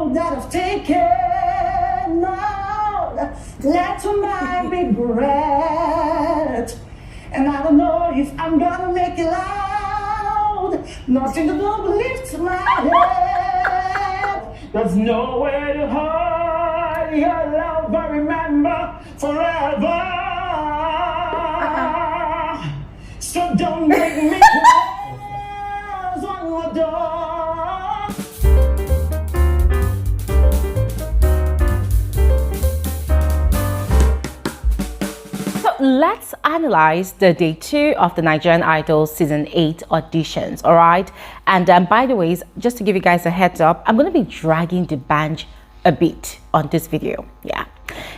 road that I've taken. No, let tonight be regret. And I don't know if I'm gonna make it loud. Nothing to do but lift my head. There's nowhere to hide your love, I remember forever. So don't make me close one more door. Let's analyze the day 2 of the Nigerian Idol season 8 auditions, all right? And by the way, just to give you guys a heads up, I'm going to be dragging Dbanj a bit on this video. Yeah,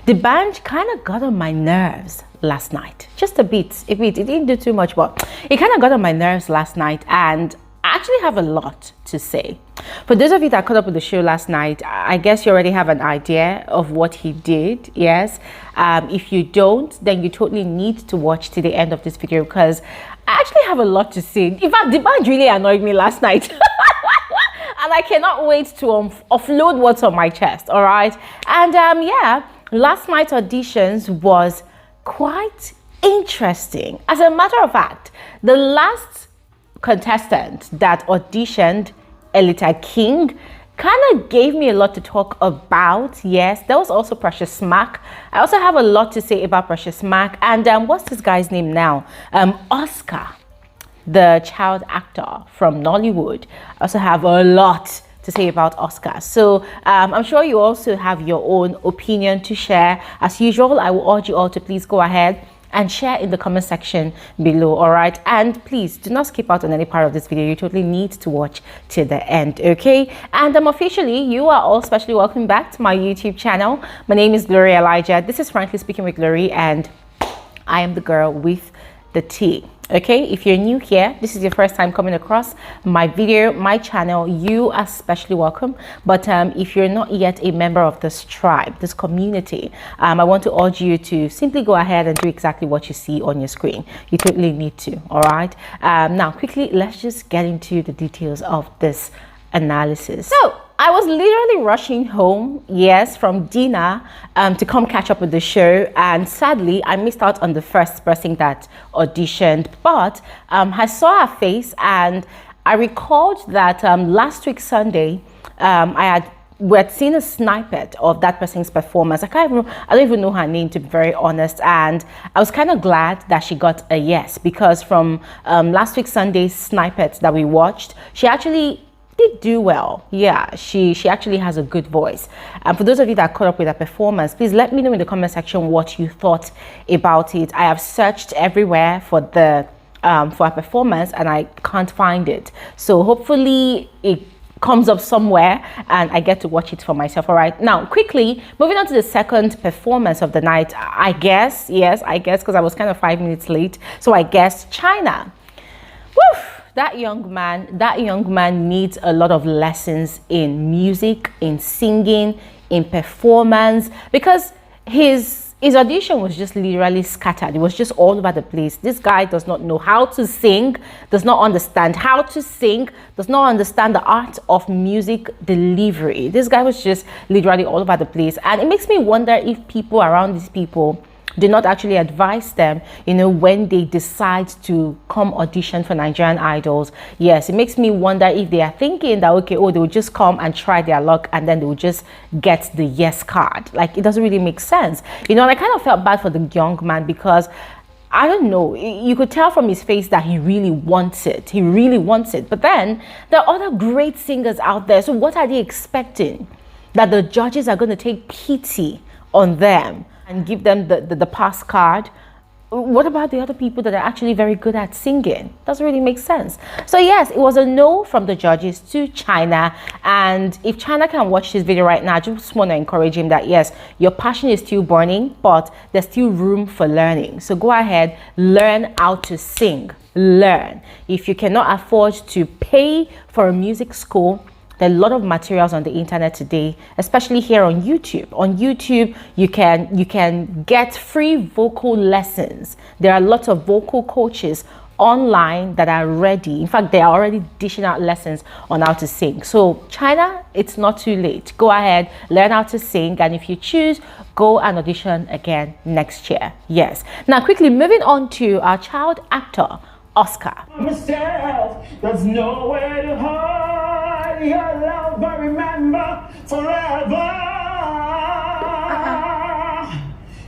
Dbanj kind of got on my nerves last night, just a bit. It didn't do too much, but it kind of got on my nerves last night, and I actually have a lot to say. For those of you that caught up with the show last night, I guess you already have an idea of what he did. Yes. If you don't, then you totally need to watch to the end of this video, because I actually have a lot to say. In fact, Dbanj really annoyed me last night. And I cannot wait to offload what's on my chest. All right. And yeah, last night's auditions was quite interesting. As a matter of fact, the last contestant that auditioned, Elita King, kind of gave me a lot to talk about. Yes, there was also Precious Smack. I also have a lot to say about Precious Smack. And what's this guy's name now? Oscar, the child actor from Nollywood. I also have a lot to say about Oscar. So I'm sure you also have your own opinion to share. As usual, I will urge you all to please go ahead and share in the comment section below. All right, and please do not skip out on any part of this video. You totally need to watch to the end, okay? And officially, you are all specially welcome back to my YouTube channel. My name is Glory Elijah. This is Frankly Speaking with Glory, and I am the girl with the T. Okay, if you're new here, this is your first time coming across my video, my channel, you are especially welcome. But if you're not yet a member of this tribe, this community, I want to urge you to simply go ahead and do exactly what you see on your screen. You totally need to. All right, now quickly, let's just get into the details of this analysis. So I was literally rushing home, yes, from dinner to come catch up with the show, and sadly I missed out on the first person that auditioned, but I saw her face, and I recalled that last week Sunday we had seen a snippet of that person's performance. I don't even know her name, to be very honest, and I was kind of glad that she got a yes, because from last week Sunday's snippet that we watched, she actually did do well. Yeah, she actually has a good voice. And for those of you that caught up with her performance, please let me know in the comment section what you thought about it. I have searched everywhere for the for her performance, and I can't find it. So hopefully it comes up somewhere and I get to watch it for myself. All right, now quickly moving on to the second performance of the night. I guess, yes, I guess, because I was kind of 5 minutes late, so I guess China. Woo! That young man needs a lot of lessons in music, in singing, in performance, because his audition was just literally scattered. It was just all over the place. This guy does not know how to sing, does not understand how to sing, does not understand the art of music delivery. This guy was just literally all over the place, and it makes me wonder if people around these people do not actually advise them, you know, when they decide to come audition for Nigerian Idols. Yes, it makes me wonder if they are thinking that, okay, oh, they will just come and try their luck and then they will just get the yes card. Like, it doesn't really make sense, you know. And I kind of felt bad for the young man, because I don't know, you could tell from his face that he really wants it. He really wants it. But then there are other great singers out there. So what are they expecting? That the judges are going to take pity on them and give them the pass card? What about the other people that are actually very good at singing? Doesn't really make sense. So yes, it was a no from the judges to China. And if China can watch this video right now, I just want to encourage him that yes, your passion is still burning, but there's still room for learning. So go ahead, learn how to sing. Learn. If you cannot afford to pay for a music school, there are a lot of materials on the internet today, especially here on YouTube. On YouTube, you can get free vocal lessons. There are lots of vocal coaches online that are ready. In fact, they are already dishing out lessons on how to sing. So China, it's not too late. Go ahead, learn how to sing, and if you choose, go and audition again next year. Yes. Now quickly moving on to our child actor Oscar. Myself, there's nowhere to hide your love, I remember forever.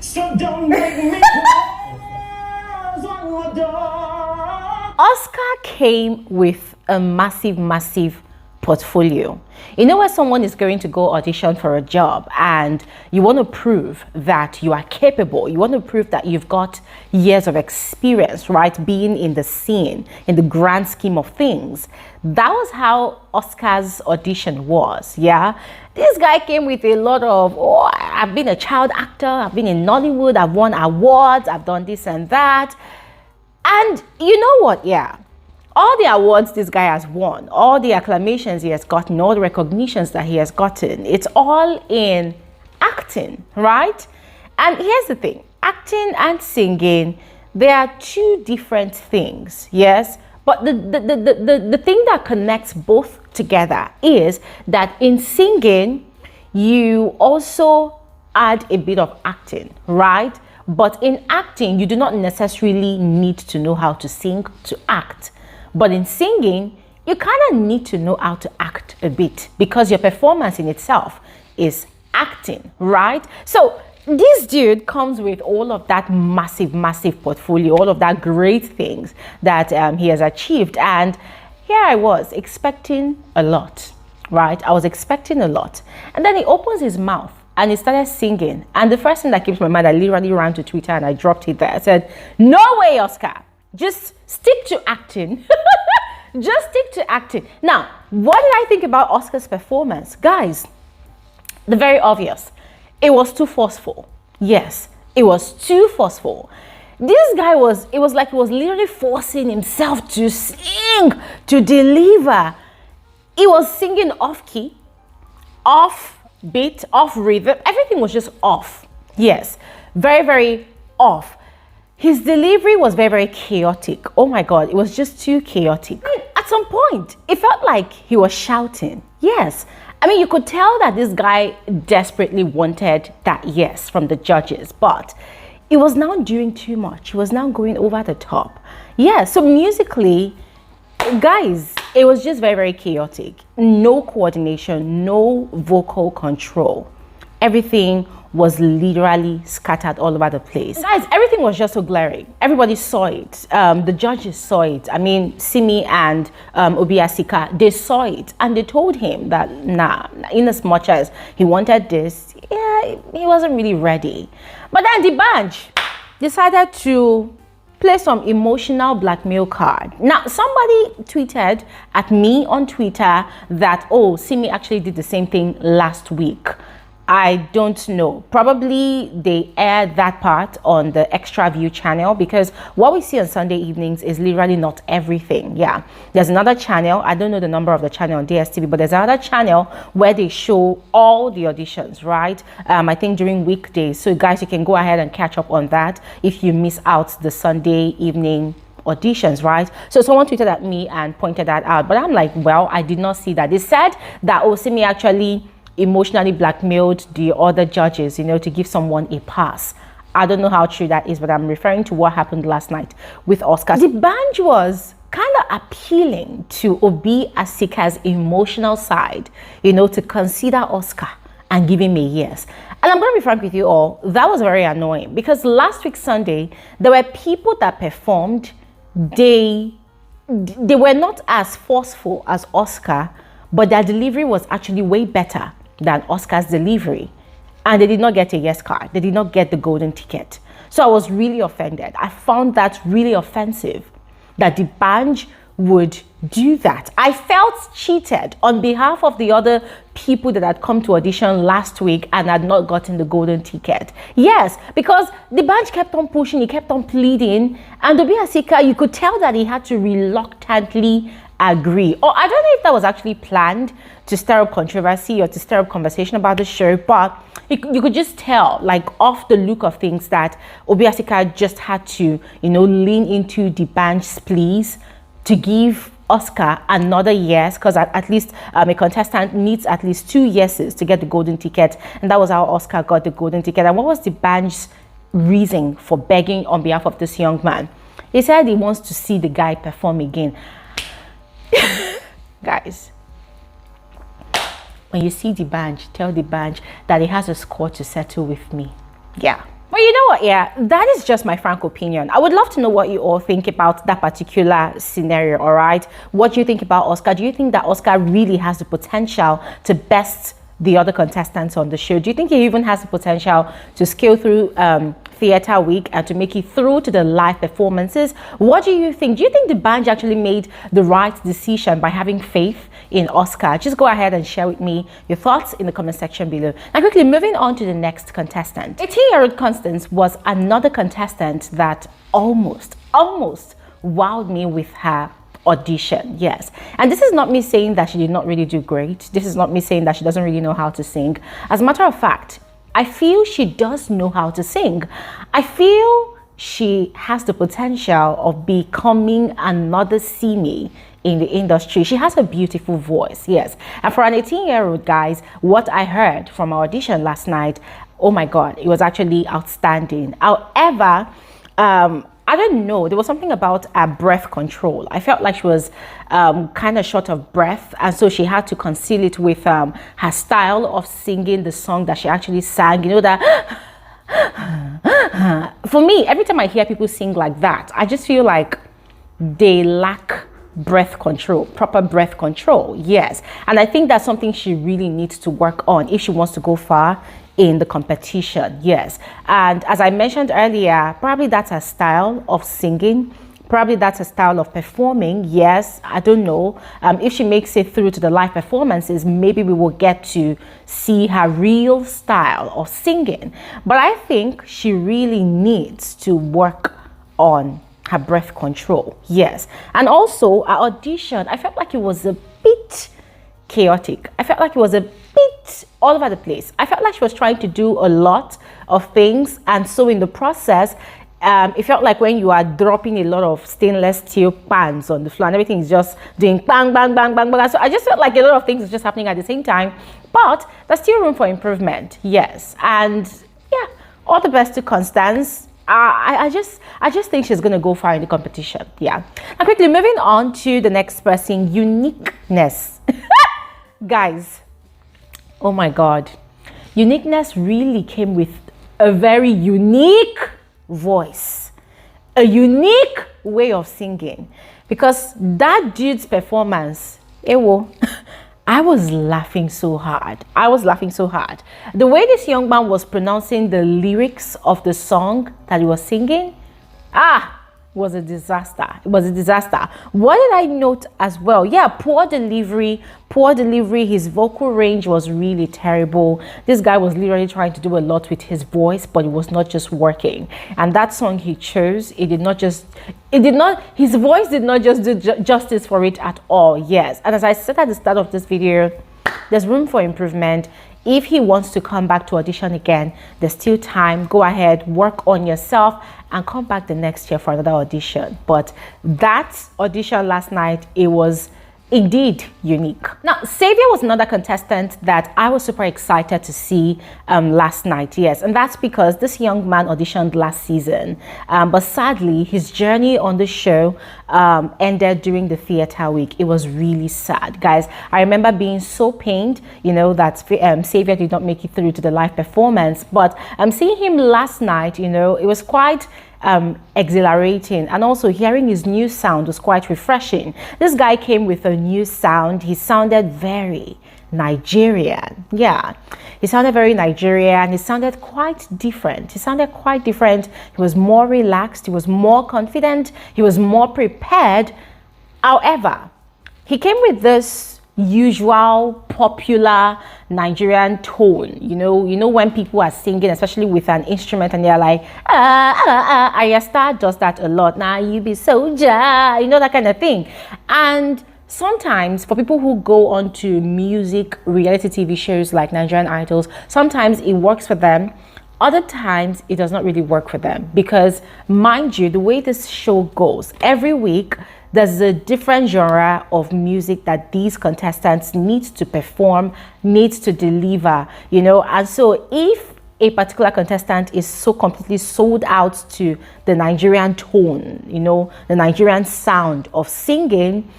So don't make me close on your door. Oscar came with a massive portfolio. You know, when someone is going to go audition for a job and you want to prove that you are capable, you want to prove that you've got years of experience, right, being in the scene, in the grand scheme of things. That was how Oscar's audition was. Yeah, this guy came with a lot of, oh, I've been a child actor, I've been in Nollywood, I've won awards, I've done this and that. And you know what? Yeah, all the awards this guy has won, all the acclamations he has gotten, all the recognitions that he has gotten, it's all in acting, right? And here's the thing, acting and singing, they are two different things, yes? But the thing that connects both together is that in singing, you also add a bit of acting, right? But in acting, you do not necessarily need to know how to sing to act. But in singing, you kind of need to know how to act a bit because your performance in itself is acting, right? So this dude comes with all of that massive portfolio, all of that great things that he has achieved. And here I was expecting a lot, right? I was expecting a lot. And then he opens his mouth and he started singing. And the first thing that came to my mind, I literally ran to Twitter and I dropped it there. I said, no way, Oscar. Just stick to acting. Just stick to acting. Now, what did I think about Oscar's performance? Guys, the very obvious. It was too forceful. Yes, it was too forceful. This guy it was like he was literally forcing himself to sing, to deliver. He was singing off key, off beat, off rhythm. Everything was just off. Yes, very off. His delivery was very chaotic. Oh my God, it was just too chaotic. I mean, at some point, it felt like he was shouting. Yes. I mean, you could tell that this guy desperately wanted that yes from the judges, but it was now doing too much. He was now going over the top. Yeah, so musically, guys, it was just very chaotic. No coordination, no vocal control. Everything was literally scattered all over the place. Guys, everything was just so glaring. Everybody saw it. The judges saw it. I mean, Simi and Obiasika, they saw it and they told him that, nah, in as much as he wanted this, yeah, he wasn't really ready. But then Dbanj decided to play some emotional blackmail card. Now, somebody tweeted at me on Twitter that, oh, Simi actually did the same thing last week. I don't know. Probably they aired that part on the Extra View channel because what we see on Sunday evenings is literally not everything. Yeah, there's another channel. I don't know the number of the channel on DSTV, but there's another channel where they show all the auditions, right? I think during weekdays. So guys, you can go ahead and catch up on that if you miss out the Sunday evening auditions, right? So someone tweeted at me and pointed that out, but I'm like, well, I did not see that. They said that Osimi actually emotionally blackmailed the other judges, you know, to give someone a pass. I don't know how true that is, but I'm referring to what happened last night with Oscar. Dbanj was kind of appealing to Obi Asika's emotional side, you know, to consider Oscar and give him a yes. And I'm going to be frank with you all, that was very annoying because last week Sunday, there were people that performed, they were not as forceful as Oscar, but their delivery was actually way better than Oscar's delivery. And they did not get a yes card. They did not get the golden ticket. So I was really offended. I found that really offensive that Dbanj would do that. I felt cheated on behalf of the other people that had come to audition last week and had not gotten the golden ticket. Yes, because Dbanj kept on pushing, he kept on pleading, and Obi Asika, you could tell that he had to reluctantly agree. Or I don't know if that was actually planned to stir up controversy or to stir up conversation about the show, but you could just tell, like, off the look of things, that Obiasika just had to, lean into Dbanj's pleas to give Oscar another yes, because at least a contestant needs at least 2 yeses to get the golden ticket, and that was how Oscar got the golden ticket. And what was Dbanj's reason for begging on behalf of this young man? He said he wants to see the guy perform again. Guys, when you see Dbanj, tell Dbanj that he has a score to settle with me. Yeah. But you know what? Yeah, that is just my frank opinion. I would love to know what you all think about that particular scenario, all right? What do you think about Oscar? Do you think that Oscar really has the potential to best the other contestants on the show? Do you think he even has the potential to scale through theater week and to make it through to the live performances? What do you think? Do you think Dbanj actually made the right decision by having faith in Oscar? Just go ahead and share with me your thoughts in the comment section below. Now, quickly moving on to the next contestant. 18-year-old Constance was another contestant that almost wowed me with her audition. Yes, and this is not me saying that she did not really do great. This is not me saying that she doesn't really know how to sing. As a matter of fact, I feel she does know how to sing. I feel she has the potential of becoming another Simi in the industry. She has a beautiful voice, yes. And for an 18-year-old, guys, what I heard from our audition last night, oh my God, it was actually outstanding. However, I don't know, there was something about her breath control. I felt like she was kind of short of breath, and so she had to conceal it with her style of singing the song that she actually sang. You know, that for me, every time I hear people sing like that, I just feel like they lack breath control, proper breath control. Yes, and I think that's something she really needs to work on if she wants to go far in the competition. Yes, and as I mentioned earlier, probably that's her style of singing, probably that's her style of performing. Yes, I don't know, if she makes it through to the live performances, maybe we will get to see her real style of singing. But I think she really needs to work on her breath control. Yes, and also our audition, I felt like it was a bit chaotic. I felt like it was a bit all over the place. I felt like she was trying to do a lot of things, and so in the process, it felt like when you are dropping a lot of stainless steel pans on the floor and everything is just doing bang, bang, bang, bang, bang. So I just felt like a lot of things is just happening at the same time, but there's still room for improvement. Yes, and yeah, all the best to Constance. I just think she's gonna go far in the competition. Yeah. Now, quickly moving on to the next person, Uniqueness. Guys, oh my God, Uniqueness really came with a very unique voice, a unique way of singing, because that dude's performance, I was laughing so hard. I was laughing so hard. The way this young man was pronouncing the lyrics of the song that he was singing, was a disaster. It was a disaster. What did I note as well? Yeah, poor delivery. His vocal range was really terrible. This guy was literally trying to do a lot with his voice, but it was not just working. And that song he chose, his voice did not just do justice for it at all. Yes, and as I said at the start of this video, there's room for improvement. If he wants to come back to audition again, there's still time. Go ahead, work on yourself, and come back the next year for another audition. But that audition last night, it was indeed unique. Now, Xavier was another contestant that I was super excited to see last night. Yes, and that's because this young man auditioned last season, but sadly his journey on the show ended during the theater week. It was really sad, guys. I remember being so pained, you know, that Xavier did not make it through to the live performance, but seeing him last night, you know, it was quite exhilarating, and also hearing his new sound was quite refreshing. This guy came with a new sound. He sounded very Nigerian. Yeah, he sounded very Nigerian. He sounded quite different. He was more relaxed. He was more confident. He was more prepared. However, he came with this usual popular Nigerian tone. You know when people are singing, especially with an instrument, and they're like, Ayasta does that a lot. Now you be soldier, you know, that kind of thing. And sometimes for people who go on to music reality TV shows like Nigerian Idols, sometimes it works for them. Other times it does not really work for them because, mind you, the way this show goes, every week there's a different genre of music that these contestants need to perform, needs to deliver, you know. And so if a particular contestant is so completely sold out to the Nigerian tone, you know, the Nigerian sound of singing,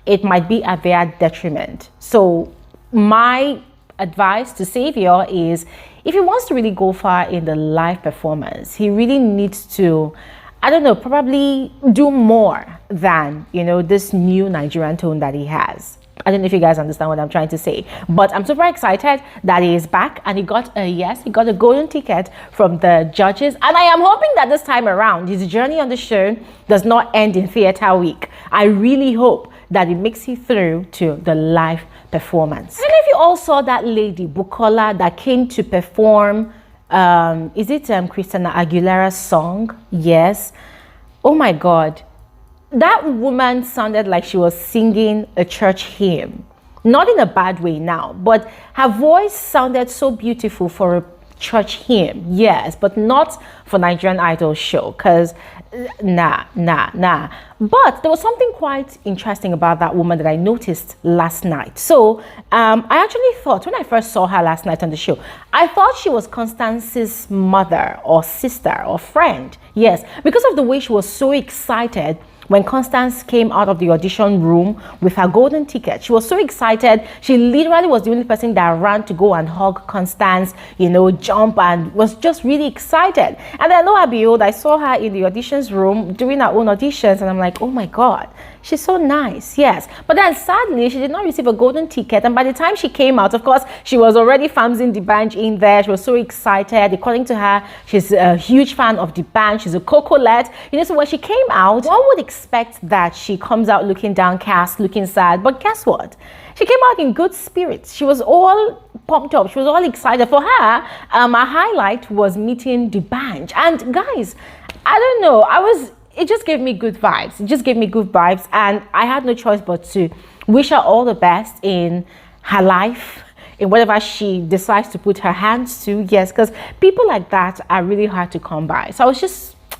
it might be at their detriment. So my advice to Savior is, if he wants to really go far in the live performance, he really needs to, I don't know, probably do more than, you know, this new Nigerian tone that he has. I don't know if you guys understand what I'm trying to say, but I'm super excited that he is back and he got a yes, he got a golden ticket from the judges. And I am hoping that this time around, his journey on the show does not end in theater week. I really hope that it makes it through to the live performance. I don't know if you all saw that lady, Bukola, that came to perform, is it Christina Aguilera's song? Yes. Oh my God. That woman sounded like she was singing a church hymn. Not in a bad way now, but her voice sounded so beautiful for a church hymn. Yes, but not for Nigerian Idol show, because nah. But there was something quite interesting about that woman that I noticed last night. So I actually thought, when I first saw her last night on the show, I thought she was Constance's mother or sister or friend. Yes, because of the way she was so excited when Constance came out of the audition room with her golden ticket. She was so excited. She literally was the only person that ran to go and hug Constance, you know, jump, and was just really excited. And then lo and behold, I saw her in the auditions room doing her own auditions, and I'm like, oh my God, she's so nice. Yes. But then sadly, she did not receive a golden ticket. And by the time she came out, of course, she was already famsing Dbanj in there. She was so excited. According to her, she's a huge fan of Dbanj. She's a cocolet. You know, so when she came out, one would expect that she comes out looking downcast, looking sad. But guess what? She came out in good spirits. She was all pumped up. She was all excited. For her, a highlight was meeting Dbanj. And guys, I don't know, it just gave me good vibes. It just gave me good vibes. And I had no choice but to wish her all the best in her life, in whatever she decides to put her hands to. Yes, because people like that are really hard to come by. So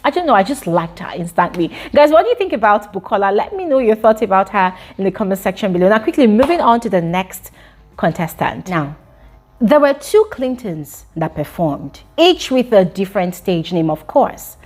I don't know, I just liked her instantly. Guys, what do you think about Bukola? Let me know your thoughts about her in the comment section below. Now, quickly moving on to the next contestant. Now, there were two Clintons that performed, each with a different stage name, of course.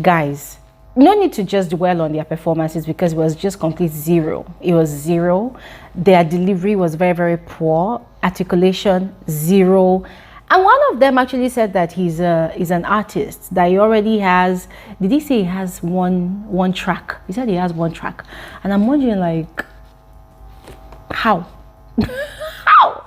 Guys, no need to just dwell on their performances because it was just complete zero. It was zero. Their delivery was very, very poor. Articulation, zero. And one of them actually said that he's an artist, that he already has, did he say he has one track? He said he has one track. And I'm wondering, like, how? How?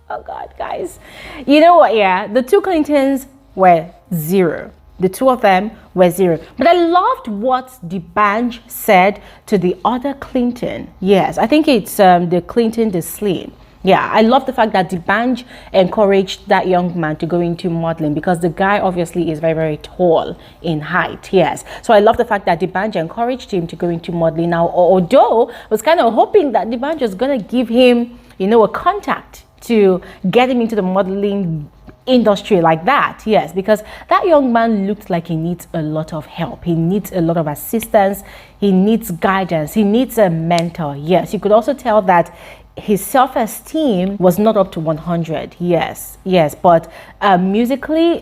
Oh God, guys. You know what, yeah, the two Clintons were zero. The two of them were zero. But I loved what Dbanj said to the other Clinton. Yes, I think it's the Clinton, the Slim. Yeah, I love the fact that Dbanj encouraged that young man to go into modeling because the guy obviously is very, very tall in height. Yes. So I love the fact that Dbanj encouraged him to go into modeling. Now, although I was kind of hoping that Dbanj was going to give him, you know, a contact to get him into the modeling industry like that. Yes, because that young man looked like he needs a lot of help. He needs a lot of assistance. He needs guidance. He needs a mentor. Yes, you could also tell that his self-esteem was not up to 100. Yes, but musically,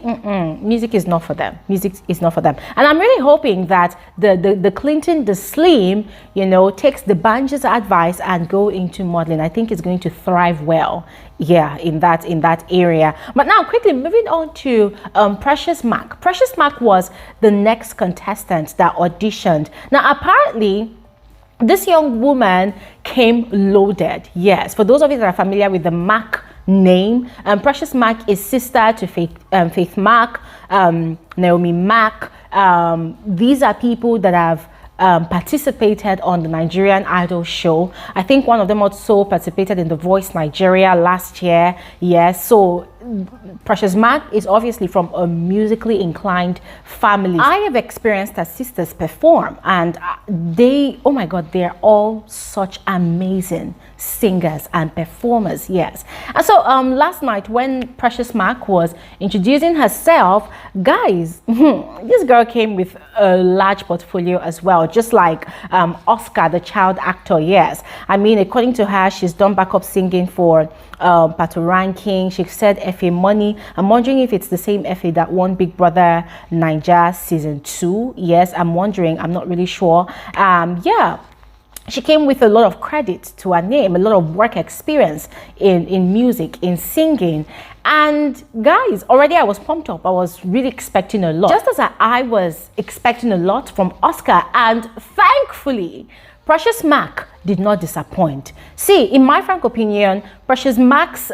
music is not for them. Music is not for them. And I'm really hoping that the Clinton, the Slim, you know, takes Dbanj's advice and go into modeling. I think it's going to thrive well, yeah, in that area. But now, quickly moving on to Precious Mac. Precious Mac was the next contestant that auditioned. Now, apparently, this young woman came loaded. Yes, for those of you that are familiar with the Mac name, Precious Mac is sister to Faith Mac, Naomi Mac. These are people that have participated on the Nigerian Idol show. I think one of them also participated in The Voice Nigeria last year. Yes, so Precious Mac is obviously from a musically inclined family. I have experienced her sisters perform, and they, oh my God, they're all such amazing singers and performers. Yes. And so last night when Precious Mac was introducing herself, guys, this girl came with a large portfolio as well, just like Oscar, the child actor. Yes, I mean, according to her, she's done backup singing for Pato Ranking. She said FA Money. I'm wondering if it's the same FA that won Big Brother Niger season 2. Yes, I'm wondering. I'm not really sure. Yeah, she came with a lot of credit to her name, a lot of work experience in music, in singing. And guys, already I was pumped up. I was really expecting a lot, just as I was expecting a lot from Oscar. And thankfully, Precious Mac did not disappoint. See, in my frank opinion, Precious Mac's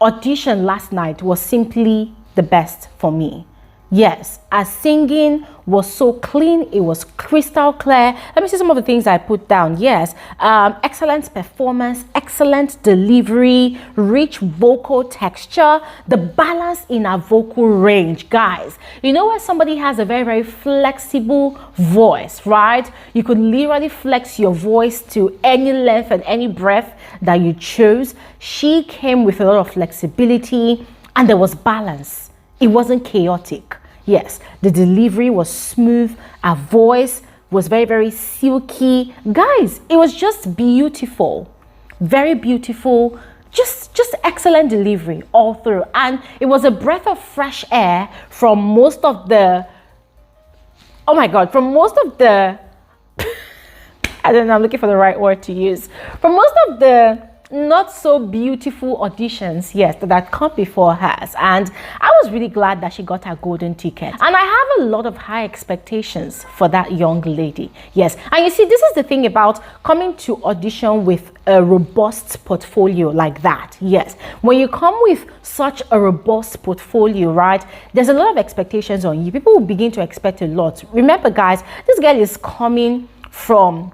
audition last night was simply the best for me. Yes, her singing was so clean, it was crystal clear. Let me see some of the things I put down. Yes, excellent performance, excellent delivery, rich vocal texture, the balance in her vocal range. Guys, you know when somebody has a very, very flexible voice, right? You could literally flex your voice to any length and any breadth that you choose. She came with a lot of flexibility, and there was balance. It wasn't chaotic. Yes, the delivery was smooth. Her voice was very, very silky. Guys, it was just beautiful. Very beautiful. Just excellent delivery all through. And it was a breath of fresh air from most of the, oh my God, from most of the, I don't know, I'm looking for the right word to use. From most of the not so beautiful auditions, yes, that come before hers. And I was really glad that she got her golden ticket. And I have a lot of high expectations for that young lady. Yes, and you see, this is the thing about coming to audition with a robust portfolio like that. Yes, when you come with such a robust portfolio, right, there's a lot of expectations on you. People will begin to expect a lot. Remember, guys, this girl is coming from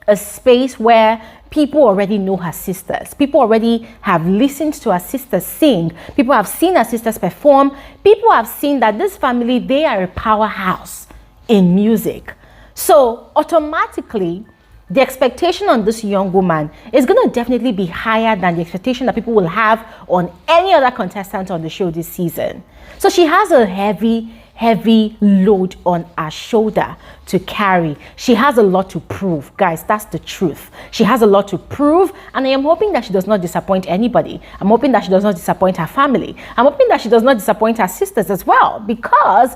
a space where people already know her sisters. People already have listened to her sisters sing. People have seen her sisters perform. People have seen that this family, they are a powerhouse in music. So automatically, the expectation on this young woman is going to definitely be higher than the expectation that people will have on any other contestant on the show this season. So she has a heavy load on her shoulder to carry. She has a lot to prove. Guys, that's the truth. She has a lot to prove, and I am hoping that she does not disappoint anybody. I'm hoping that she does not disappoint her family. I'm hoping that she does not disappoint her sisters as well, because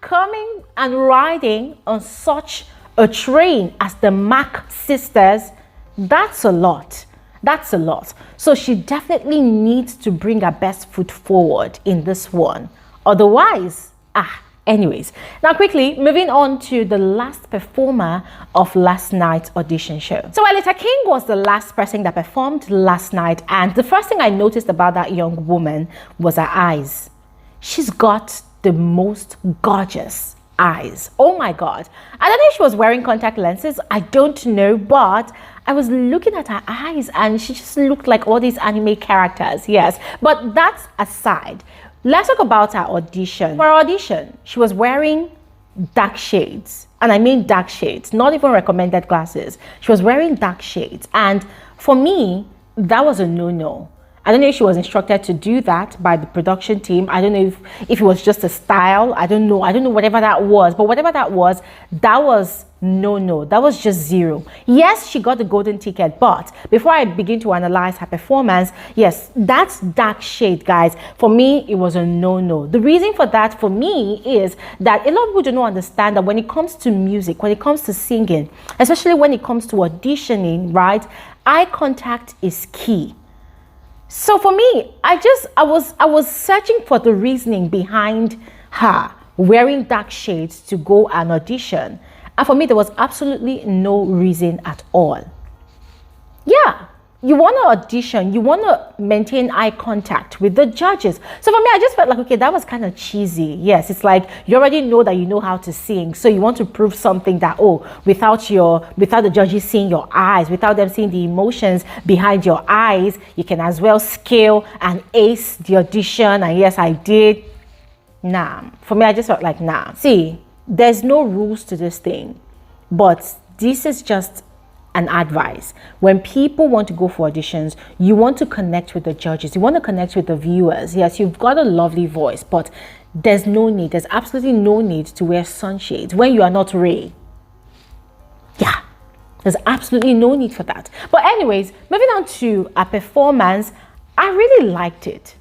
coming and riding on such a train as the Mac sisters, that's a lot. That's a lot. So she definitely needs to bring her best foot forward in this one. Otherwise, anyways. Now quickly, moving on to the last performer of last night's audition show. So Elita King was the last person that performed last night, and the first thing I noticed about that young woman was her eyes. She's got the most gorgeous eyes. Oh my God. I don't know if she was wearing contact lenses. I don't know, but I was looking at her eyes and she just looked like all these anime characters. Yes, but that's aside. Let's talk about her audition. For her audition, she was wearing dark shades. And I mean dark shades, not even recommended glasses. She was wearing dark shades. And for me, that was a no-no. I don't know if she was instructed to do that by the production team. I don't know if it was just a style. I don't know whatever that was. But whatever that was no. That was just zero. Yes, she got the golden ticket, but before I begin to analyze her performance, yes, that's dark shade, guys. For me, it was a no. The reason for that for me is that a lot of people do not understand that when it comes to music, when it comes to singing, especially when it comes to auditioning, right, eye contact is key. So for me, I was searching for the reasoning behind her wearing dark shades to go and audition. And for me, there was absolutely no reason at all. Yeah, you want to audition, you want to maintain eye contact with the judges. So for me, I just felt like, okay, that was kind of cheesy. Yes, it's like you already know that you know how to sing, so you want to prove something that, oh, without the judges seeing your eyes, without them seeing the emotions behind your eyes, you can as well scale and ace the audition. And yes, I did. Nah, for me, I just felt like, nah. See, there's no rules to this thing, but this is just an advice. When people want to go for auditions, you want to connect with the judges, you want to connect with the viewers. Yes, you've got a lovely voice, but there's absolutely no need to wear sunshades when you are not Ray. Yeah, there's absolutely no need for that. But anyways, moving on to a performance, I really liked it.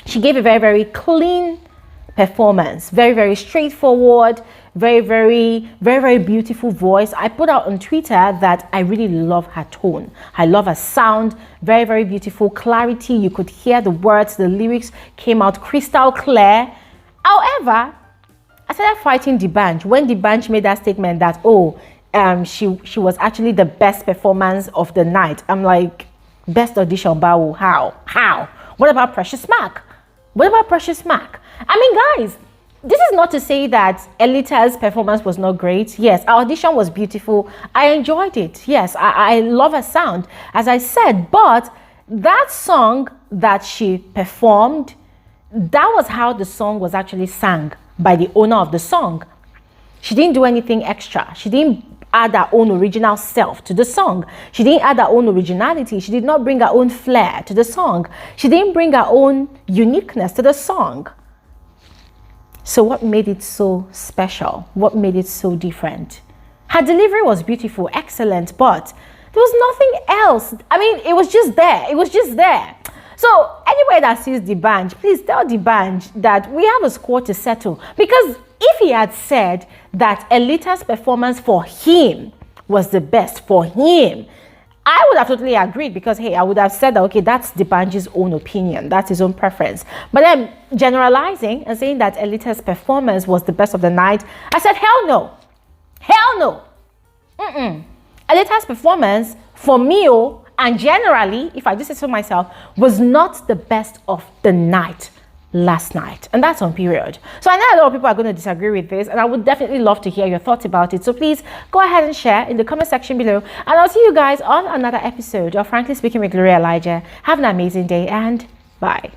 She gave a very, very clean performance, very, very straightforward, very, very, very, very beautiful voice. I put out on Twitter that I really love her tone. I love her sound, very, very beautiful clarity. You could hear the words, the lyrics came out crystal clear. However, I started fighting Dbanj when Dbanj made that statement that, oh, she was actually the best performance of the night. I'm like, best audition, Bao, how? What about Precious Mark? What about Precious Mark? I mean, guys, this is not to say that Elita's performance was not great. Yes, our audition was beautiful. I enjoyed it. Yes, I love her sound, as I said. But that song that she performed, that was how the song was actually sang by the owner of the song. She didn't do anything extra. She didn't add her own original self to the song. She didn't add her own originality. She did not bring her own flair to the song. She didn't bring her own uniqueness to the song. So what made it so special? What made it so different? Her delivery was beautiful, excellent, but there was nothing else. I mean, it was just there. It was just there. So anyway that sees Dbanj, please tell Dbanj that we have a score to settle. Because if he had said that Elita's performance for him was the best for him, I would have totally agreed, because hey, I would have said that, okay, that's Dbanj's own opinion, that's his own preference. But then generalizing and saying that Elita's performance was the best of the night, I said, hell no. Hell no. Elita's performance for me, and generally, if I just say so myself, was not the best of the night last night, and that's on period. So I know a lot of people are going to disagree with this, and I would definitely love to hear your thoughts about it. So please go ahead and share in the comment section below, and I'll see you guys on another episode of Frankly Speaking with Gloria Elijah. Have an amazing day, and bye.